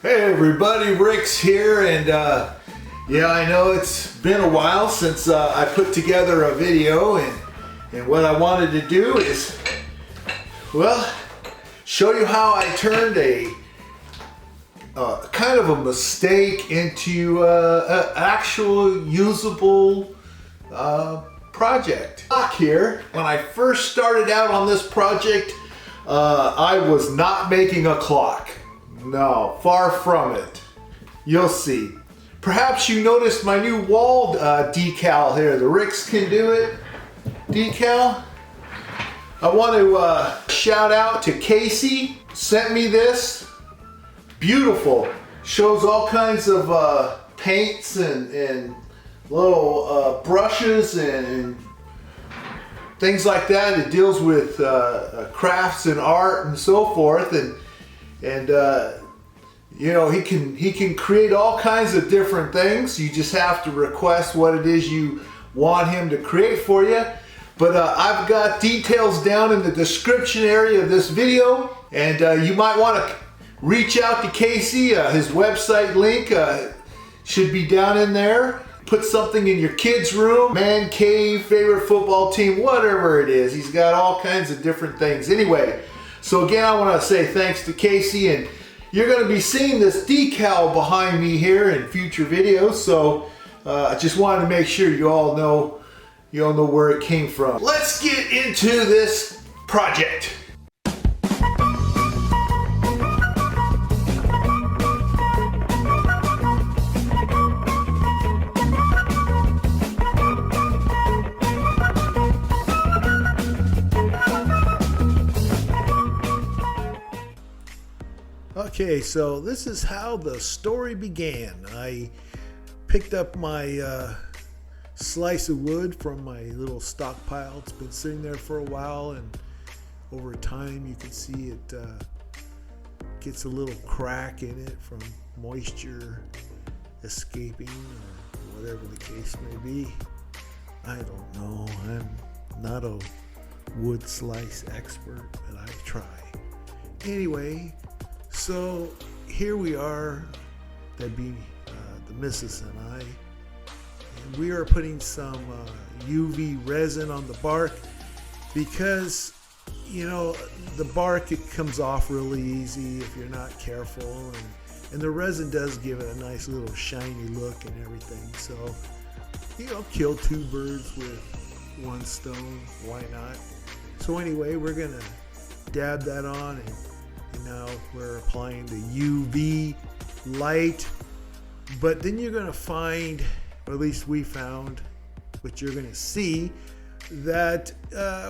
Hey everybody, Rix here, and yeah, I know it's been a while since I put together a video, and what I wanted to do is, well, show you how I turned a kind of a mistake into an actual usable project. Here, when I first started out on this project, I was not making a clock. No, far from it. You'll see. Perhaps you noticed my new wall decal here, the RixCanDoIt decal. I want to shout out to Casey. Sent me this. Beautiful. Shows all kinds of paints and little brushes and things like that. It deals with crafts and art and so forth, and you know, he can create all kinds of different things. You just have to request what it is you want him to create for you. But I've got details down in the description area of this video, and you might want to reach out to Casey. His website link should be down in there. Put something in your kids' room, man cave, favorite football team, whatever it is. He's got all kinds of different things. Anyway, so again, I want to say thanks to Casey, and you're going to be seeing this decal behind me here in future videos. So I just wanted to make sure you all know where it came from. Let's get into this project. Okay, so this is how the story began. I picked up my slice of wood from my little stockpile. It's been sitting there for a while, and over time you can see it gets a little crack in it from moisture escaping or whatever the case may be. I don't know. I'm not a wood slice expert, but I try. Anyway, so here we are, that'd be the missus and I, and we are putting some UV resin on the bark because, you know, the bark, it comes off really easy if you're not careful, and the resin does give it a nice little shiny look and everything. So, you know, kill two birds with one stone, why not? So anyway, we're gonna dab that on, and now we're applying the UV light. But then you're going to find, or at least we found, what you're going to see, that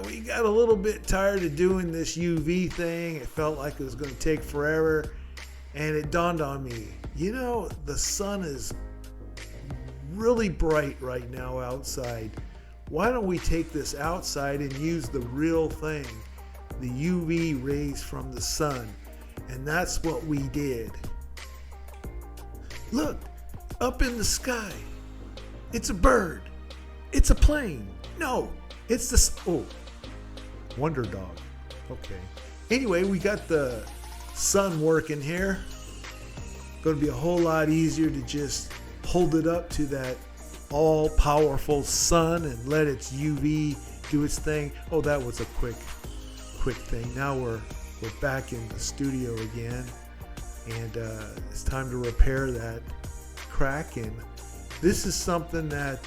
we got a little bit tired of doing this UV thing. It felt like it was going to take forever. And it dawned on me, you know, the sun is really bright right now outside. Why don't we take this outside and use the real thing, the UV rays from the sun? And that's what we did. Look, up in the sky. It's a bird. It's a plane. No, it's Wonder Dog. Okay. Anyway, we got the sun working here. Going to be a whole lot easier to just hold it up to that all-powerful sun and let its UV do its thing. Oh, that was a quick thing. Now we're back in the studio again, and it's time to repair that crack. And this is something that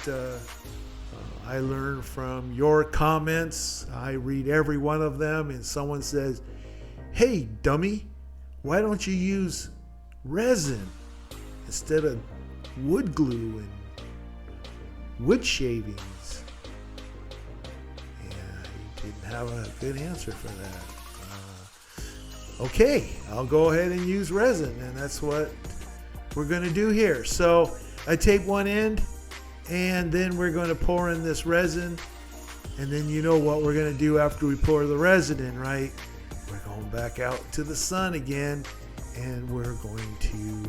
I learned from your comments. I read every one of them, and someone says, hey dummy, why don't you use resin instead of wood glue and wood shavings? And I didn't have a good answer for that. Okay, I'll go ahead and use resin, and that's what we're going to do here. So I take one end, and then we're going to pour in this resin, and then you know what we're going to do after we pour the resin in, right? We're going back out to the sun again, and we're going to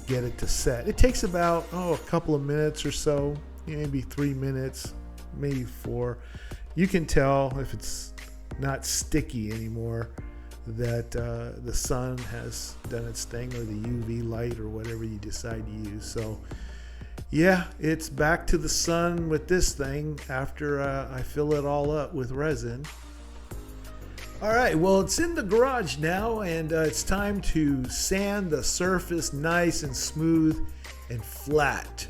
get it to set. It takes about a couple of minutes or so, maybe 3 minutes, maybe 4. You can tell if it's not sticky anymore. that the sun has done its thing, or the UV light, or whatever you decide to use. So yeah, it's back to the sun with this thing after I fill it all up with resin. All right, well, it's in the garage now, and it's time to sand the surface nice and smooth and flat.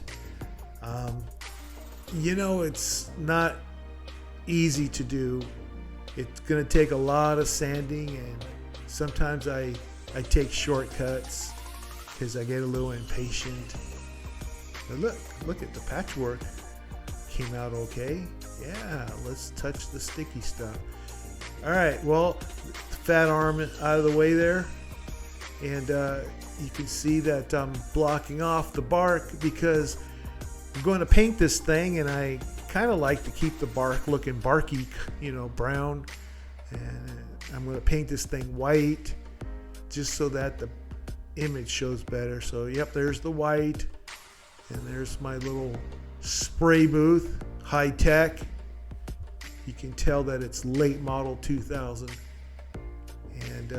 You know, it's not easy to do. It's going to take a lot of sanding, and sometimes I take shortcuts because I get a little impatient. But look at the patchwork. Came out okay. Yeah, let's touch the sticky stuff. All right, well, fat arm out of the way there, and you can see that I'm blocking off the bark because I'm going to paint this thing, and I kind of like to keep the bark looking barky, you know, brown. And I'm going to paint this thing white just so that the image shows better. So yep, there's the white, and there's my little spray booth, high tech. You can tell that it's late model 2000. And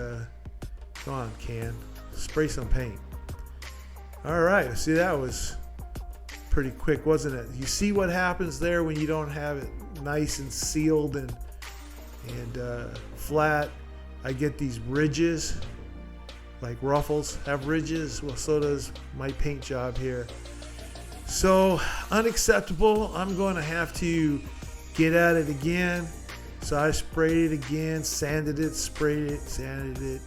come on, can spray some paint. All right, see, that was pretty quick, wasn't it? You see what happens there when you don't have it nice and sealed and flat. I get these ridges, like ruffles have ridges. Well, so does my paint job here. So unacceptable. I'm going to have to get at it again. So I sprayed it again, sanded it, sprayed it, sanded it,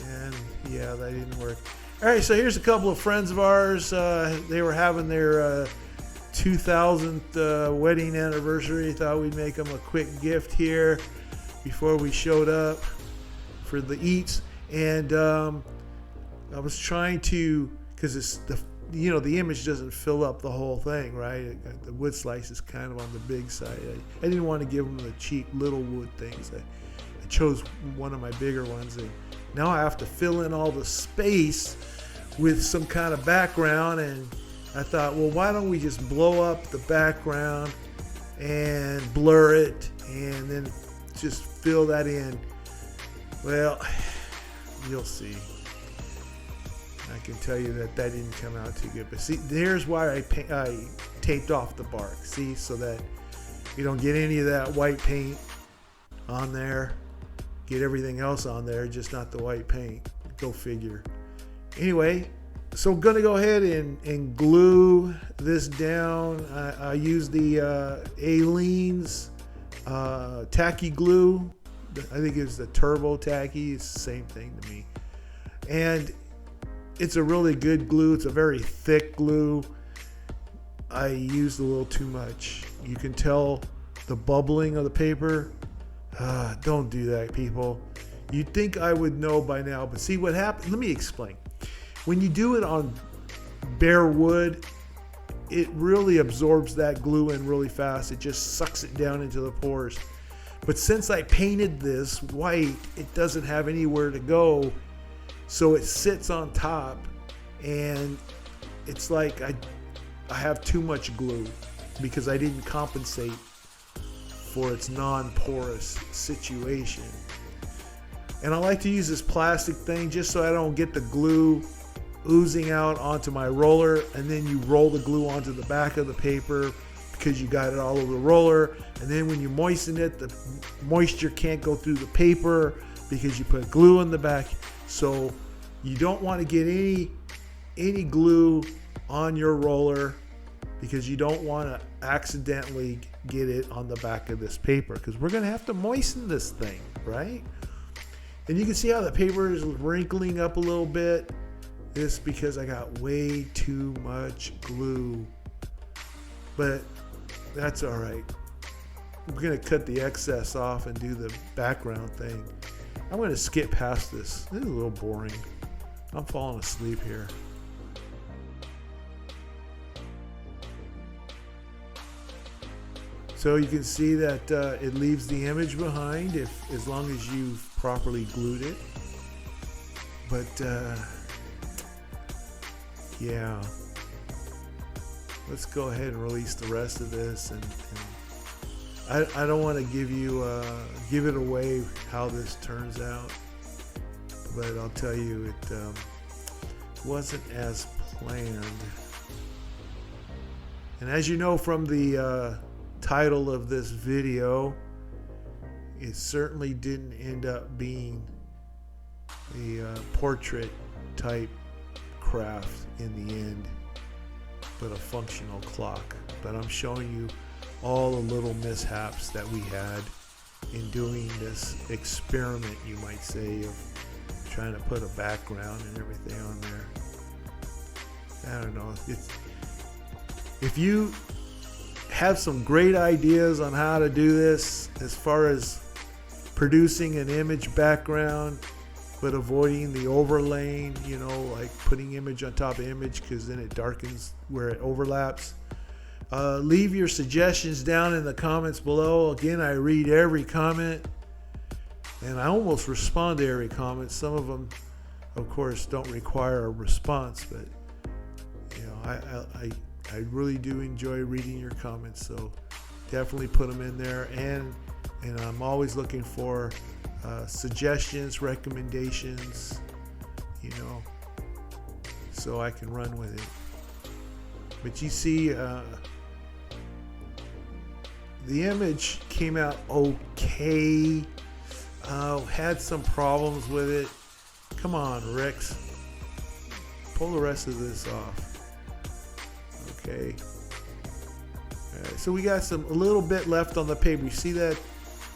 and yeah, that didn't work. All right, so here's a couple of friends of ours. They were having their 2000th wedding anniversary. Thought we'd make them a quick gift here before we showed up for the eats. And I was trying to, because it's the image doesn't fill up the whole thing, right? The wood slice is kind of on the big side. I didn't want to give them the cheap little wood things. I chose one of my bigger ones, and now I have to fill in all the space with some kind of background. And I thought, well, why don't we just blow up the background and blur it and then just fill that in? Well, you'll see. I can tell you that didn't come out too good. But see, there's why I taped off the bark. See, so that you don't get any of that white paint on there. Get everything else on there, just not the white paint. Go figure. Anyway, so I'm going to go ahead and glue this down. I use the Aleene's tacky glue. I think it's the turbo tacky. It's the same thing to me. And it's a really good glue. It's a very thick glue. I used a little too much. You can tell the bubbling of the paper. Don't do that, people. You'd think I would know by now, but see what happens. Let me explain. When you do it on bare wood, it really absorbs that glue in really fast. It just sucks it down into the pores. But since I painted this white, it doesn't have anywhere to go. So it sits on top, and it's like I have too much glue because I didn't compensate for its non-porous situation. And I like to use this plastic thing just so I don't get the glue oozing out onto my roller, and then you roll the glue onto the back of the paper because you got it all over the roller. And then when you moisten it, the moisture can't go through the paper because you put glue in the back. So you don't want to get any glue on your roller because you don't want to accidentally get it on the back of this paper, because we're going to have to moisten this thing, right? And you can see how the paper is wrinkling up a little bit. This because I got way too much glue, but that's all right. We're going to cut the excess off and do the background thing. I'm going to skip past this. This is a little boring. I'm falling asleep here. So you can see that it leaves the image behind as long as you've properly glued it. But yeah, let's go ahead and release the rest of this and I don't want to give it away how this turns out, but I'll tell you it wasn't as planned. And as you know from the title of this video, it certainly didn't end up being a portrait type craft in the end, but a functional clock. But I'm showing you all the little mishaps that we had in doing this experiment, you might say, of trying to put a background and everything on there. I don't know. If you have some great ideas on how to do this as far as producing an image background but avoiding the overlaying, you know, like putting image on top of image because then it darkens where it overlaps, leave your suggestions down in the comments below. Again, I read every comment and I almost respond to every comment. Some of them, of course, don't require a response, but you know, I really do enjoy reading your comments, so definitely put them in there. And I'm always looking for suggestions, recommendations, you know, so I can run with it. But you see, the image came out okay. Had some problems with it. Come on, Rix, pull the rest of this off. Okay. All right, so we got a little bit left on the paper. You see that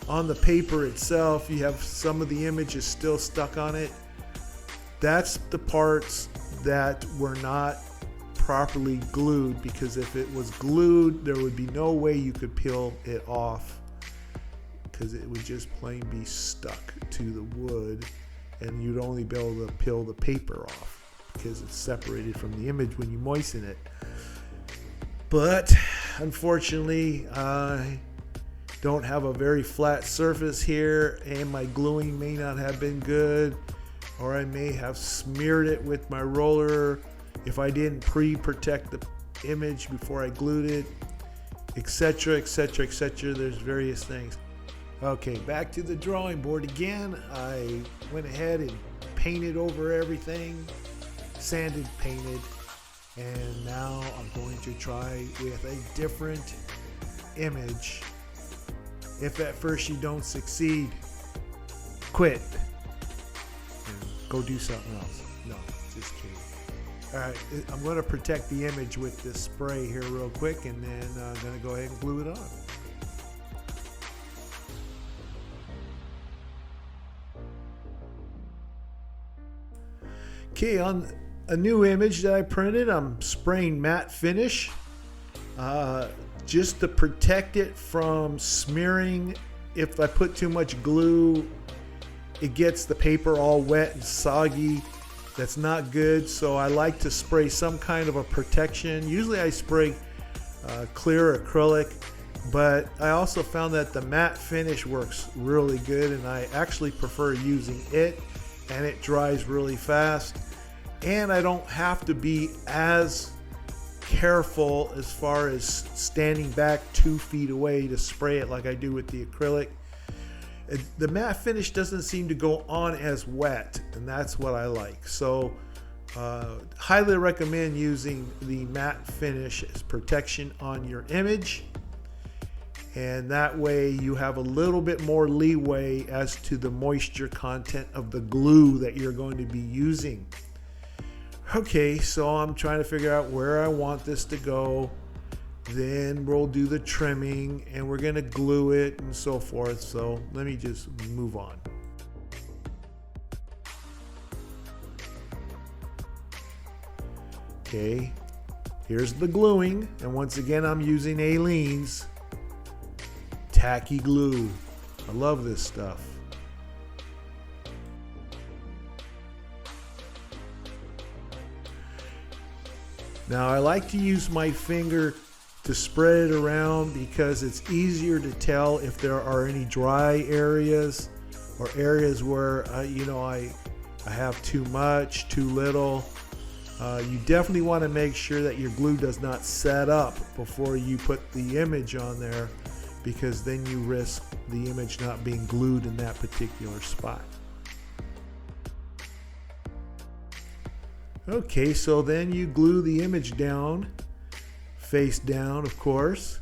on the paper itself, you have some of the images still stuck on it. That's the parts that were not properly glued, because if it was glued, there would be no way you could peel it off, because it would just plain be stuck to the wood, and you'd only be able to peel the paper off because it's separated from the image when you moisten it. But unfortunately, I don't have a very flat surface here, and my gluing may not have been good, or I may have smeared it with my roller if I didn't pre-protect the image before I glued it, etc., etc., etc. There's various things. Okay, back to the drawing board again. I went ahead and painted over everything, sanded, painted, and now I'm going to try with a different image. If at first you don't succeed, quit and go do something else. No, just kidding. All right, I'm going to protect the image with this spray here real quick, and then I'm going to go ahead and glue it on. Okay, on a new image that I printed, I'm spraying matte finish just to protect it from smearing. If I put too much glue, it gets the paper all wet and soggy. That's not good, so I like to spray some kind of a protection. Usually I spray clear acrylic, but I also found that the matte finish works really good, and I actually prefer using it, and it dries really fast. And I don't have to be as careful as far as standing back 2 feet away to spray it like I do with the acrylic. The matte finish doesn't seem to go on as wet, and that's what I like. So highly recommend using the matte finish as protection on your image, and that way you have a little bit more leeway as to the moisture content of the glue that you're going to be using. Okay, so I'm trying to figure out where I want this to go. Then we'll do the trimming, and we're going to glue it and so forth. So let me just move on. Okay, here's the gluing, and once again I'm using Aleene's tacky glue. I love this stuff. Now I like to use my finger to spread it around because it's easier to tell if there are any dry areas or areas where I have too much, too little. You definitely want to make sure that your glue does not set up before you put the image on there, because then you risk the image not being glued in that particular spot. Okay, so then you glue the image down, face down of course,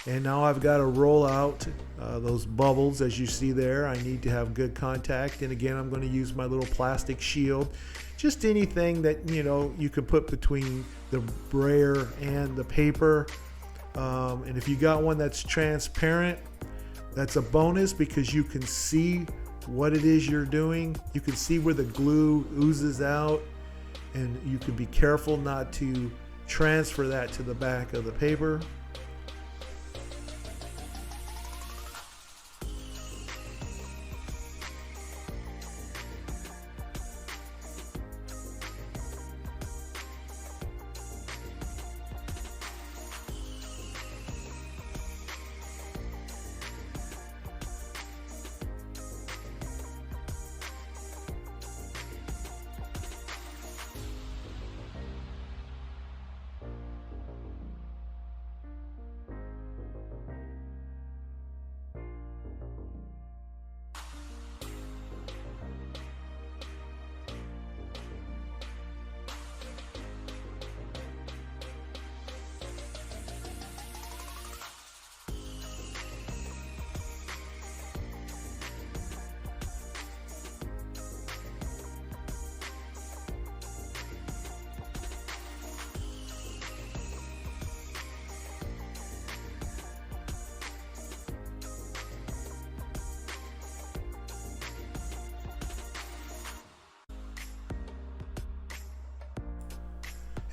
and now I've got to roll out those bubbles as you see there. I need to have good contact, and again I'm going to use my little plastic shield, just anything that you can put between the brayer and the paper. And if you got one that's transparent, that's a bonus because you can see what it is you're doing. You can see where the glue oozes out, and you can be careful not to transfer that to the back of the paper.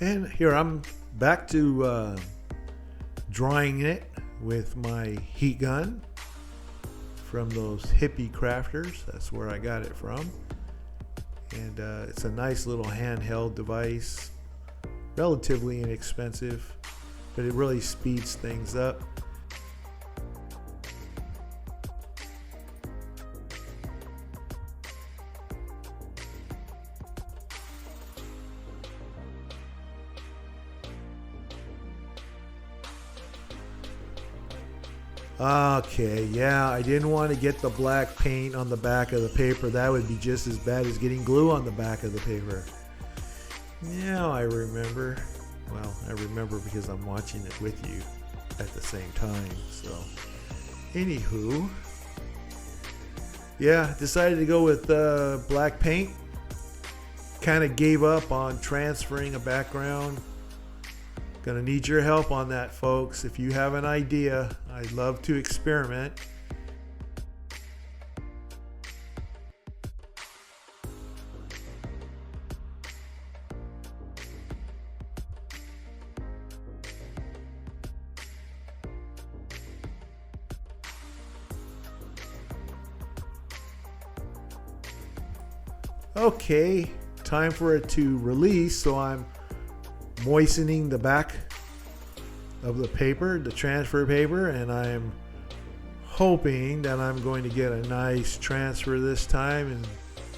And here I'm back to drying it with my heat gun from those hippie crafters. That's where I got it from. And it's a nice little handheld device, relatively inexpensive, but it really speeds things up. Okay, yeah, I didn't want to get the black paint on the back of the paper. That would be just as bad as getting glue on the back of the paper. Now I remember. Well, I remember because I'm watching it with you at the same time. So, anywho, yeah, decided to go with black paint. Kind of gave up on transferring a background. Gonna need your help on that, folks. If you have an idea, I'd love to experiment. Okay, time for it to release, so I'm moistening the back of the paper, the transfer paper, and I'm hoping that I'm going to get a nice transfer this time and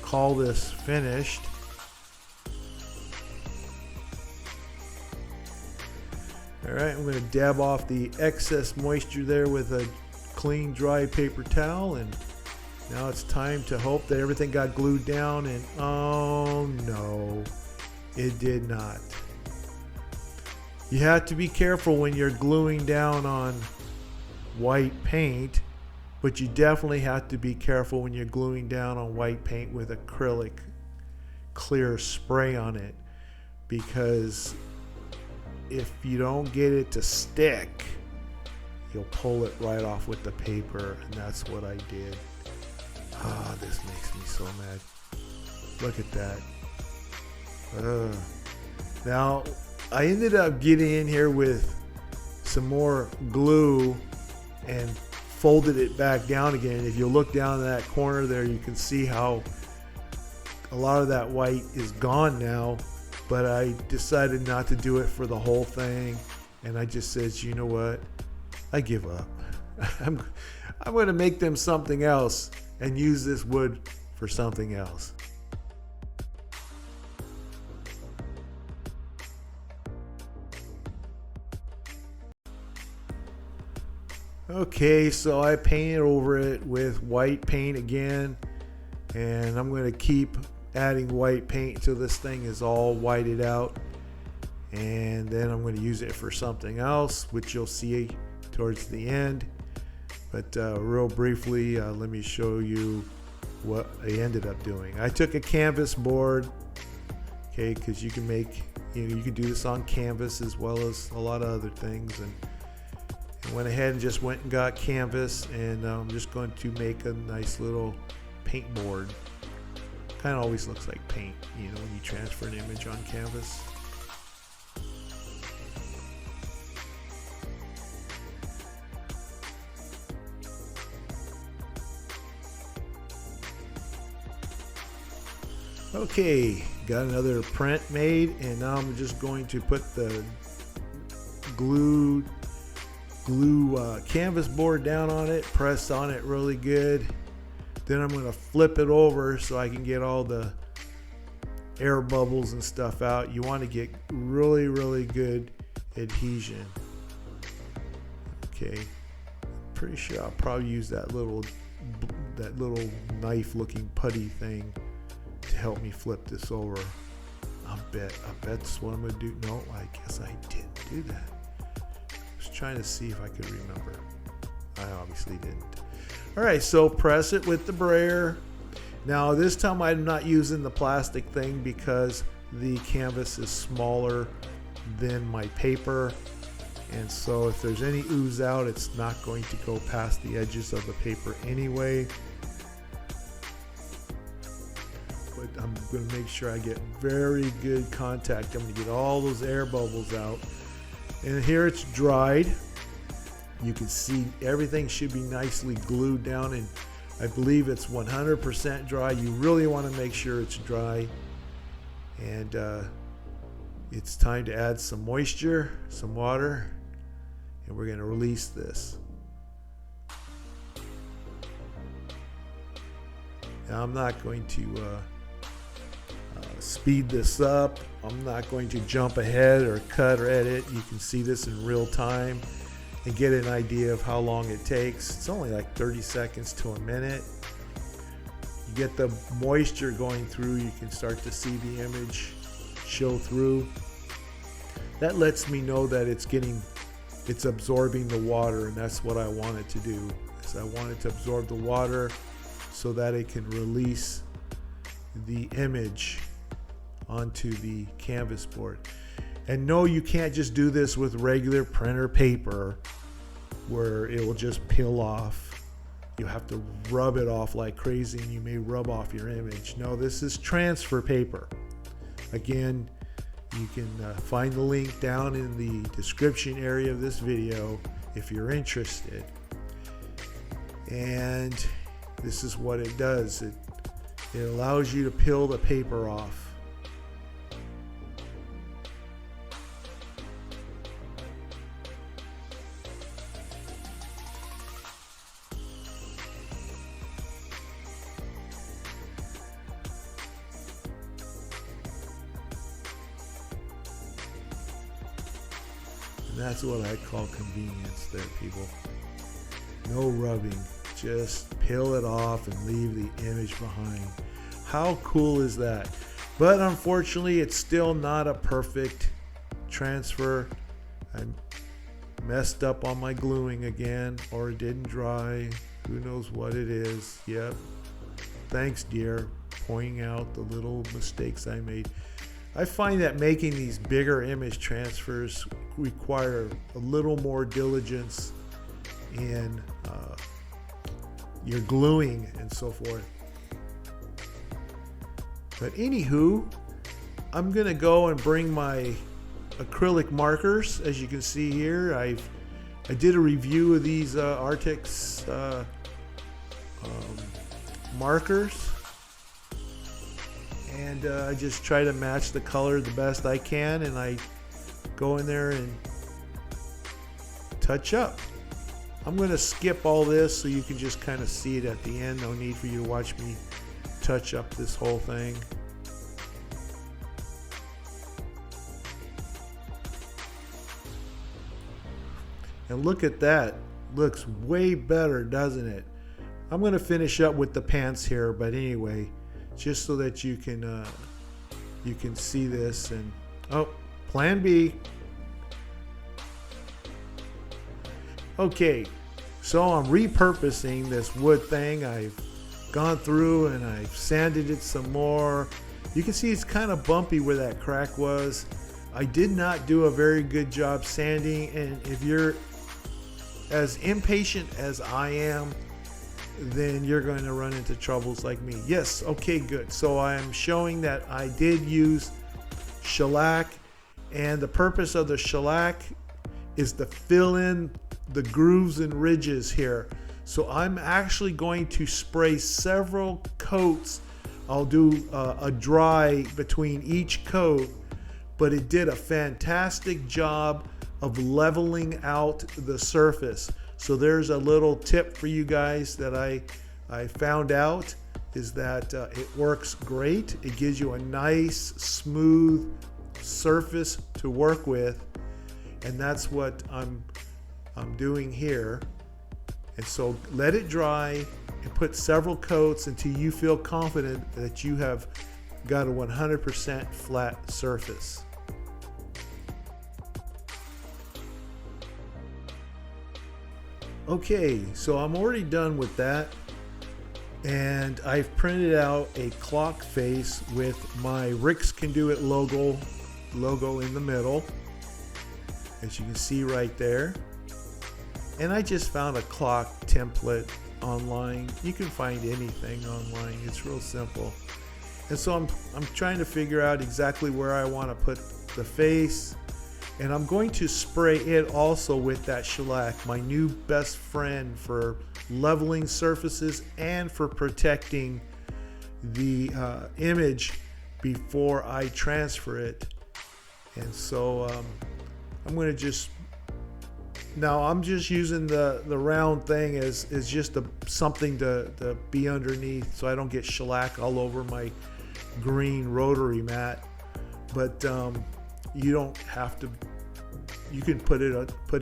call this finished. Alright, I'm going to dab off the excess moisture there with a clean dry paper towel, and now it's time to hope that everything got glued down, and oh no, it did not. You have to be careful when you're gluing down on white paint, but you definitely have to be careful when you're gluing down on white paint with acrylic clear spray on it, because if you don't get it to stick, you'll pull it right off with the paper, and that's what I did. Ah, this makes me so mad. Look at that. Now, I ended up getting in here with some more glue and folded it back down again. If you look down in that corner there, you can see how a lot of that white is gone now, but I decided not to do it for the whole thing, and I just said, you know what, I give up. I'm going to make them something else and use this wood for something else. Okay, so I painted over it with white paint again, and I'm going to keep adding white paint until this thing is all whited out, and then I'm going to use it for something else, which you'll see towards the end. But real briefly, let me show you what I ended up doing. I took a canvas board, okay, because you can make, you can do this on canvas as well as a lot of other things, and went ahead and just went and got canvas, and I'm just going to make a nice little paint board. Kind of always looks like paint, you know, when you transfer an image on canvas. Okay, got another print made, and now I'm just going to put the glue canvas board down on it, press on it really good. Then I'm going to flip it over so I can get all the air bubbles and stuff out. You want to get really good adhesion. Okay, pretty sure I'll probably use that little knife looking putty thing to help me flip this over. I bet that's what I'm going to do. No, I guess I didn't do that. I was trying to see if I could remember. I obviously didn't. Alright, so press it with the brayer. Now this time I'm not using the plastic thing because the canvas is smaller than my paper, and so if there's any ooze out, it's not going to go past the edges of the paper anyway. But I'm going to make sure I get very good contact. I'm going to get all those air bubbles out. And here it's dried. You can see everything should be nicely glued down, and I believe it's 100% dry. You really want to make sure it's dry. And it's time to add some moisture, some water, and we're going to release this. Now I'm not going to speed this up. I'm not going to jump ahead or cut or edit. You can see this in real time and get an idea of how long it takes. It's only like 30 seconds to a minute. You get the moisture going through, you can start to see the image show through. That lets me know that it's absorbing the water, and that's what I want it to do. Is I want it to absorb the water so that it can release the image onto the canvas board. And no, you can't just do this with regular printer paper where it will just peel off. You have to rub it off like crazy, and you may rub off your image. No, this is transfer paper. Again, you can find the link down in the description area of this video if you're interested. And this is what it does. It allows you to peel the paper off. And that's what I call convenience there, people. No rubbing. Just peel it off and leave the image behind. How cool is that? But unfortunately, it's still not a perfect transfer. I messed up on my gluing again, or it didn't dry. Who knows what it is. Yep. Thanks, dear, pointing out the little mistakes I made. I find that making these bigger image transfers require a little more diligence in your gluing and so forth. But anywho, I'm gonna go and bring my acrylic markers. As you can see here, I did a review of these Artix markers, and I just try to match the color the best I can, and I go in there and touch up. I'm going to skip all this so you can just kind of see it at the end. No need for you to watch me touch up this whole thing. And look at that. Looks way better, doesn't it? I'm going to finish up with the pants here, but anyway, just so that you can see this. And oh, plan B. Okay, so I'm repurposing this wood thing. I've gone through and I've sanded it some more. You can see it's kind of bumpy where that crack was. I did not do a very good job sanding, and if you're as impatient as I am, then you're going to run into troubles like me. Yes, okay, good. So I'm showing that I did use shellac, and the purpose of the shellac is to fill in the grooves and ridges here. So I'm actually going to spray several coats. I'll do a dry between each coat, but it did a fantastic job of leveling out the surface. So there's a little tip for you guys that I found out, is that it works great. It gives you a nice smooth surface to work with, and that's what I'm doing here. And so let it dry and put several coats until you feel confident that you have got a 100% flat surface. Okay, so I'm already done with that, and I've printed out a clock face with my RixCanDoIt logo in the middle, as you can see right there. And I just found a clock template online. You can find anything online. It's real simple. And so I'm trying to figure out exactly where I want to put the face. And I'm going to spray it also with that shellac, my new best friend for leveling surfaces and for protecting the image before I transfer it. And so I'm going to just, now I'm just using the round thing as just something to be underneath so I don't get shellac all over my green rotary mat. But you don't have to, you can put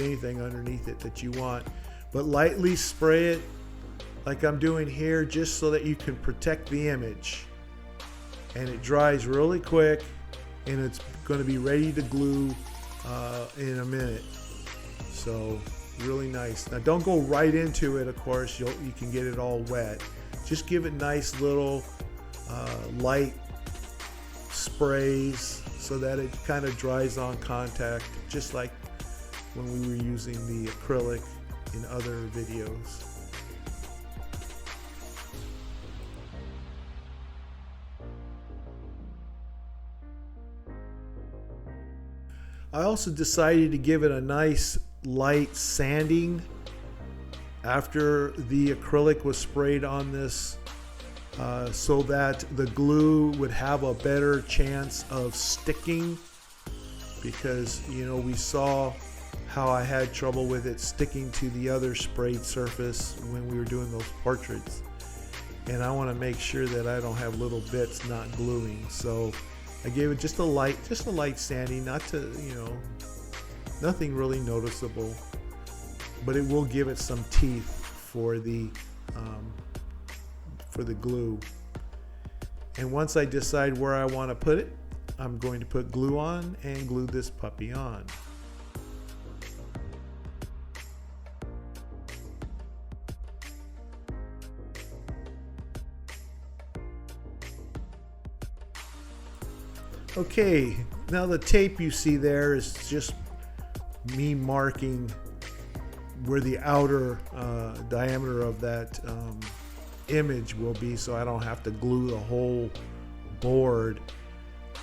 anything underneath it that you want, but lightly spray it like I'm doing here, just so that you can protect the image. And it dries really quick, and it's going to be ready to glue in a minute. So really nice. Now don't go right into it, of course, you can get it all wet. Just give it nice little light sprays so that it kind of dries on contact, just like when we were using the acrylic in other videos. I also decided to give it a nice light sanding after the acrylic was sprayed on this, so that the glue would have a better chance of sticking, because we saw how I had trouble with it sticking to the other sprayed surface when we were doing those portraits, and I want to make sure that I don't have little bits not gluing. So I gave it just a light sanding, not to, nothing really noticeable, but it will give it some teeth for the glue. And once I decide where I want to put it, I'm going to put glue on and glue this puppy on. Okay, now the tape you see there is just me marking where the outer diameter of that image will be, so I don't have to glue the whole board.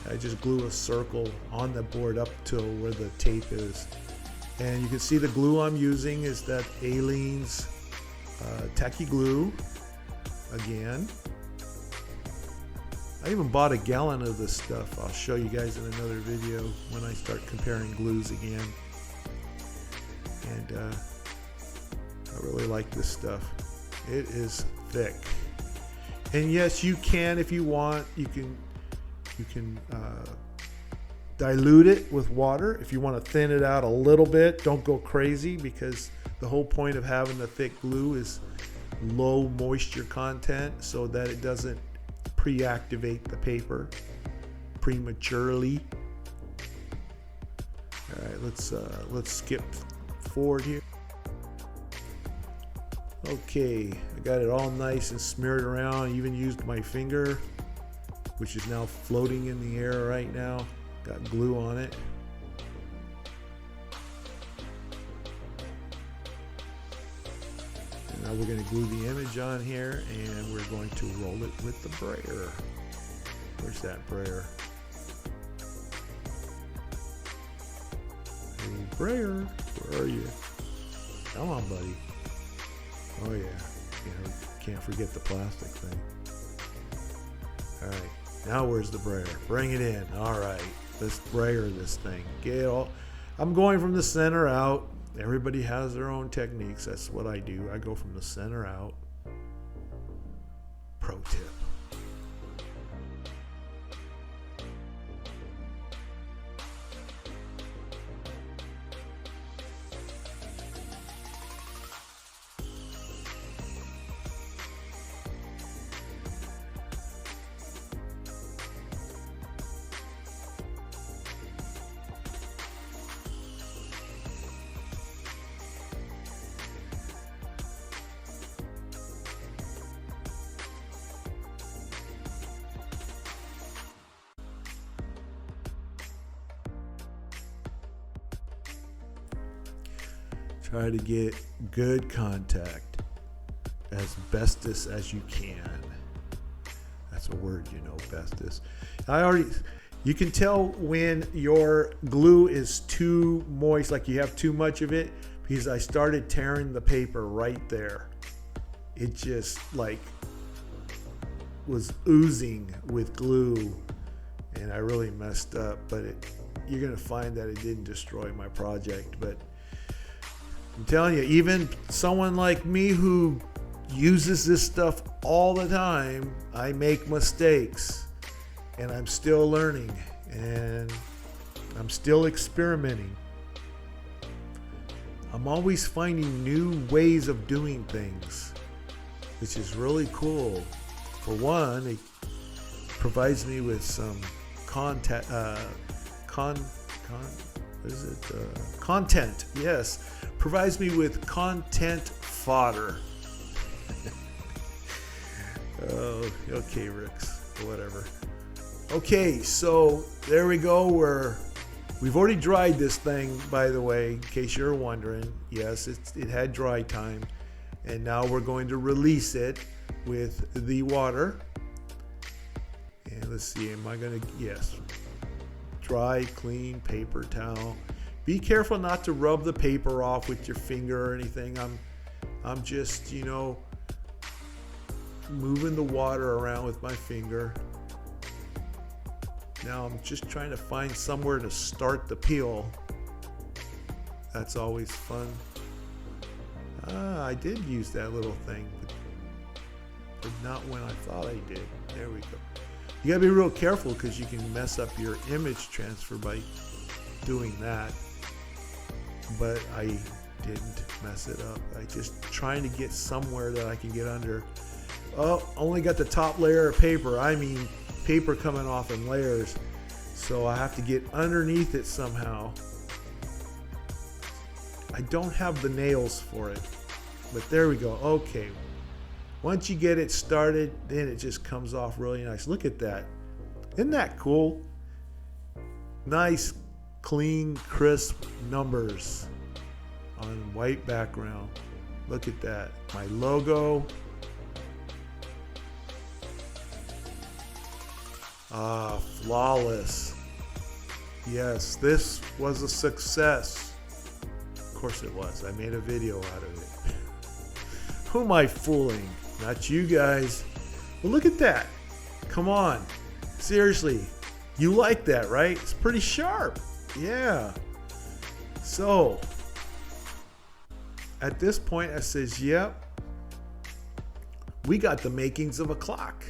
I just glue a circle on the board up to where the tape is. And you can see the glue I'm using is that Aleene's tacky glue again. I even bought a gallon of this stuff. I'll show you guys in another video when I start comparing glues again. And I really like this stuff. It is thick. And yes, you can, if you want, you can dilute it with water if you want to thin it out a little bit. Don't go crazy, because The whole point of having the thick glue is low moisture content so that it doesn't pre-activate the paper prematurely. All right, let's skip forward here. Okay, I got it all nice and smeared around. I even used my finger, which is now floating in the air right now. Got glue on it. And now we're going to glue the image on here, and we're going to roll it with the brayer. Where's that brayer? Hey, brayer, where are you? Come on, buddy. Oh yeah, can't forget the plastic thing. All right, now where's the brayer? Bring it in. All right, let's brayer this thing. Get it all. I'm going from the center out. Everybody has their own techniques. That's what I do. I go from the center out. Pro tip. Try to get good contact, as bestest as you can. That's a word, you know, bestest. You can tell when your glue is too moist, like you have too much of it, because I started tearing the paper right there. It just like was oozing with glue, and I really messed up, but you're gonna find that it didn't destroy my project. But I'm telling you, even someone like me who uses this stuff all the time, I make mistakes, and I'm still learning, and I'm still experimenting. I'm always finding new ways of doing things, which is really cool. For one, it provides me with some content. Yes, provides me with content fodder. Oh, okay, Rix, whatever. Okay, so there we go. We've already dried this thing, by the way, in case you're wondering. Yes, it had dry time, and now we're going to release it with the water. And let's see, am I gonna? Yes. Dry, clean paper towel. Be careful not to rub the paper off with your finger or anything. I'm just, moving the water around with my finger. Now I'm just trying to find somewhere to start the peel. That's always fun. I did use that little thing, but not when I thought I did. There we go. You gotta be real careful because you can mess up your image transfer by doing that. But I didn't mess it up. I just trying to get somewhere that I can get under. Oh, only got the top layer of paper. I mean, paper coming off in layers. So I have to get underneath it somehow. I don't have the nails for it, but there we go. Okay. Once you get it started, then it just comes off really nice. Look at that. Isn't that cool? Nice, clean, crisp numbers on white background. Look at that. My logo. Flawless. Yes, this was a success. Of course it was. I made a video out of it. Who am I fooling? Not you guys. Well, look at that. Come on. Seriously. You like that, right? It's pretty sharp. Yeah. So, at this point, I says, yep. We got the makings of a clock.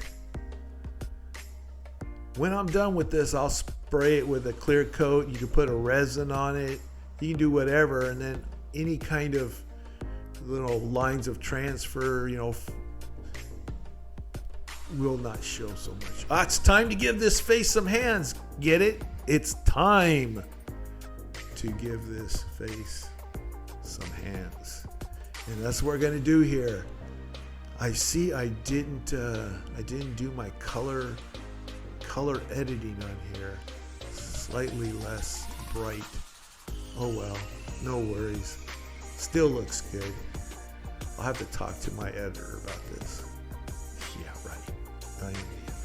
When I'm done with this, I'll spray it with a clear coat. You can put a resin on it. You can do whatever. And then any kind of little lines of transfer, you know, will not show so much. Ah, it's time to give this face some hands. Get it? It's time to give this face some hands. And that's what we're going to do here. I see I didn't do my color editing on here. Slightly less bright. Oh well, no worries. Still looks good. I'll have to talk to my editor about this. Yeah, right. I am the editor.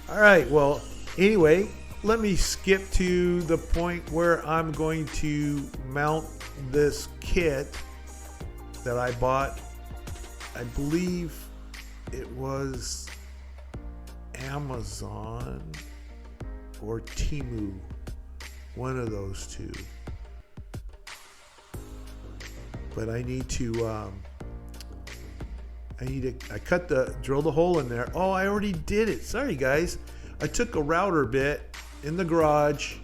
All right, well, anyway, let me skip to the point where I'm going to mount this kit that I bought. I believe it was Amazon or Temu, one of those two. But I need to drill the hole in there. Oh, I already did it. Sorry guys. I took a router bit in the garage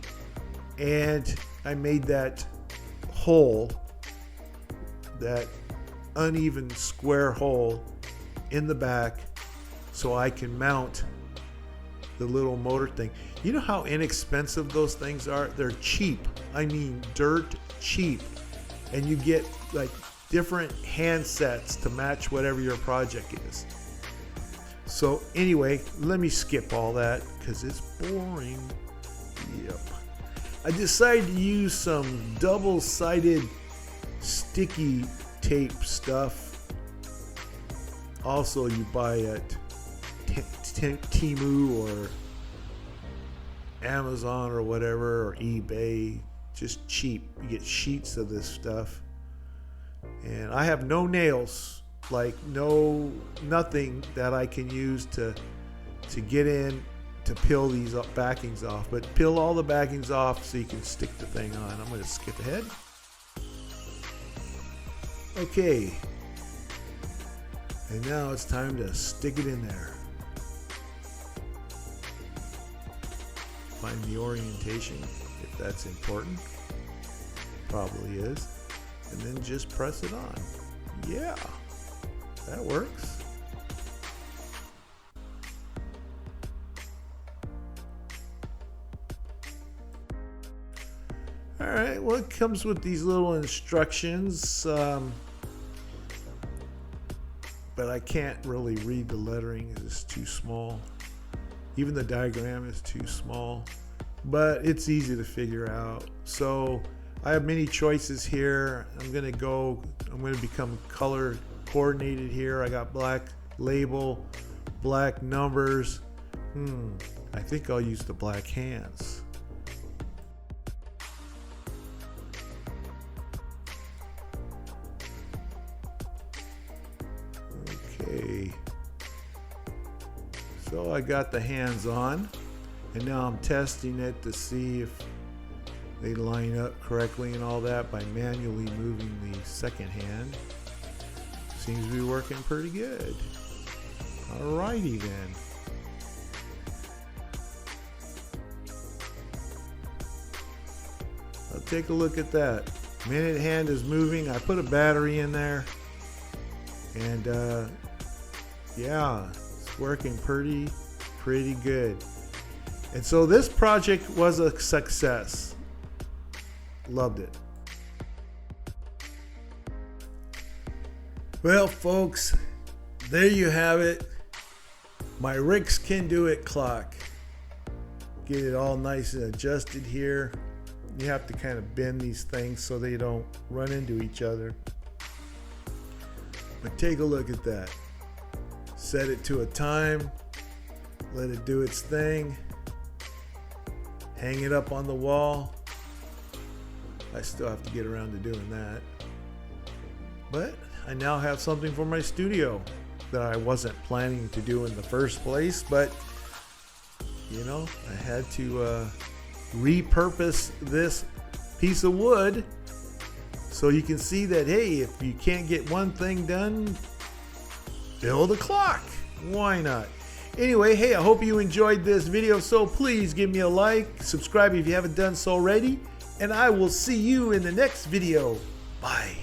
and I made that hole, that uneven square hole in the back so I can mount the little motor thing. You know how inexpensive those things are? They're cheap. I mean dirt cheap. And you get like different handsets to match whatever your project is. So anyway, let me skip all that because it's boring. Yep. I decided to use some double-sided sticky tape stuff. Also, you buy at Temu or Amazon or whatever, or eBay. Just cheap. You get sheets of this stuff. And I have no nails, like nothing that I can use to get in to peel these backings off. But peel all the backings off so you can stick the thing on. I'm going to skip ahead. Okay. And now it's time to stick it in there. Find the orientation, if that's important. Probably is. And then just press it on. Yeah, that works. All right, well, it comes with these little instructions, but I can't really read the lettering. It's too small. Even the diagram is too small, but it's easy to figure out. So I have many choices here. I'm going to become color coordinated here. I got black label, black numbers. I think I'll use the black hands. Okay. So I got the hands on, and now I'm testing it to see if they line up correctly and all that by manually moving the second hand. Seems to be working pretty good. Alrighty then. I'll take a look at that. Minute hand is moving. I put a battery in there, and yeah, it's working pretty good. And so this project was a success. Loved it. Well, folks, there you have it. My RixCanDoIt clock. Get it all nice and adjusted here. You have to kind of bend these things so they don't run into each other. But take a look at that. Set it to a time. Let it do its thing. Hang it up on the wall. I still have to get around to doing that. But I now have something for my studio that I wasn't planning to do in the first place, but you know, I had to repurpose this piece of wood so you can see that, hey, if you can't get one thing done, build a clock. Why not? Anyway, hey, I hope you enjoyed this video, so please give me a like, subscribe if you haven't done so already, and I will see you in the next video. Bye.